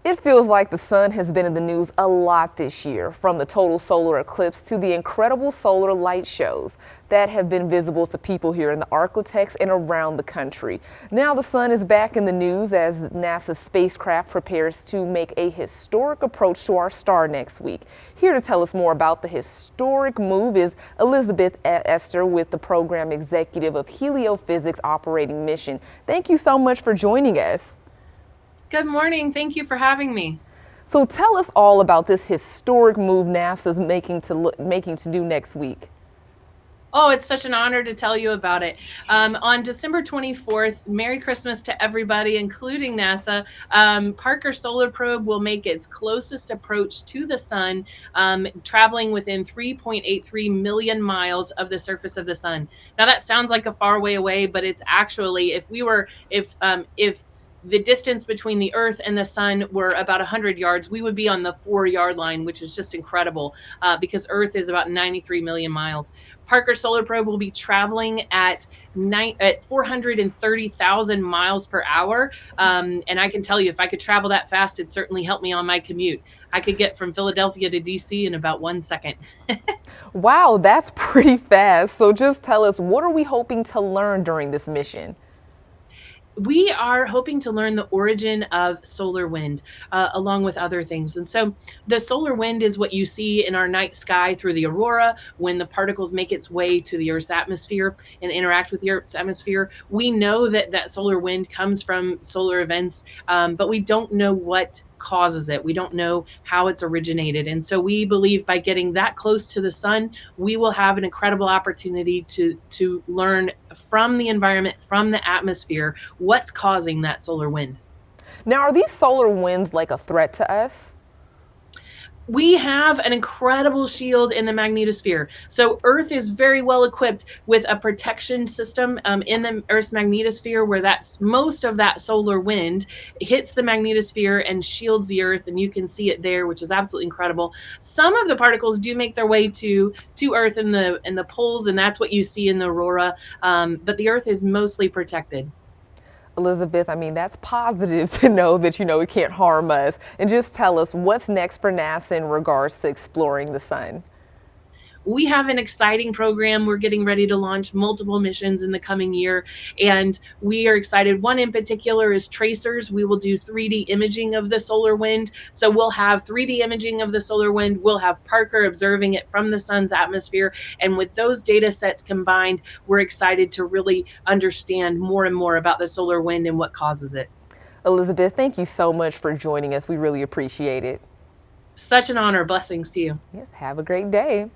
It feels like the sun has been in the news a lot this year, from the total solar eclipse to the incredible solar light shows that have been visible to people here in the Arklatex and around the country. Now the sun is back in the news as NASA's spacecraft prepares to make a historic approach to our star next week. Here to tell us more about the historic move is Elizabeth Esther with the program executive of Heliophysics Operating Mission. Thank you so much for joining us. Good morning. Thank you for having me. So tell us all about this historic move NASA's making to do next week. Oh, it's such an honor to tell you about it. On December 24th, Merry Christmas to everybody, including NASA. Parker Solar Probe will make its closest approach to the sun, traveling within 3.83 million miles of the surface of the sun. Now that sounds like a far way away, but it's actually, if the distance between the Earth and the sun were about 100 yards, we would be on the 4-yard line, which is just incredible because Earth is about 93 million miles. Parker Solar Probe will be traveling at 430,000 miles per hour. And I can tell you, if I could travel that fast, it'd certainly help me on my commute. I could get from Philadelphia to DC in about 1 second. Wow, that's pretty fast. So just tell us, what are we hoping to learn during this mission? We are hoping to learn the origin of solar wind, along with other things. And so the solar wind is what you see in our night sky through the aurora when the particles make its way to the Earth's atmosphere and interact with the Earth's atmosphere. We know that solar wind comes from solar events, but we don't know what causes it. We don't know how it's originated. And so we believe by getting that close to the sun, we will have an incredible opportunity to learn from the environment, from the atmosphere, what's causing that solar wind. Now, are these solar winds like a threat to us? We have an incredible shield in the magnetosphere. So Earth is very well equipped with a protection system in the Earth's magnetosphere where most of that solar wind hits the magnetosphere and shields the Earth, and you can see it there, which is absolutely incredible. Some of the particles do make their way to Earth in the poles, and that's what you see in the aurora. But the Earth is mostly protected. Elizabeth, I mean, that's positive to know that, it can't harm us. And just tell us what's next for NASA in regards to exploring the sun. We have an exciting program. We're getting ready to launch multiple missions in the coming year, and we are excited. One in particular is tracers. We will do 3D imaging of the solar wind. So we'll have 3D imaging of the solar wind. We'll have Parker observing it from the sun's atmosphere. And with those data sets combined, we're excited to really understand more and more about the solar wind and what causes it. Elizabeth, thank you so much for joining us. We really appreciate it. Such an honor. Blessings to you. Yes, have a great day.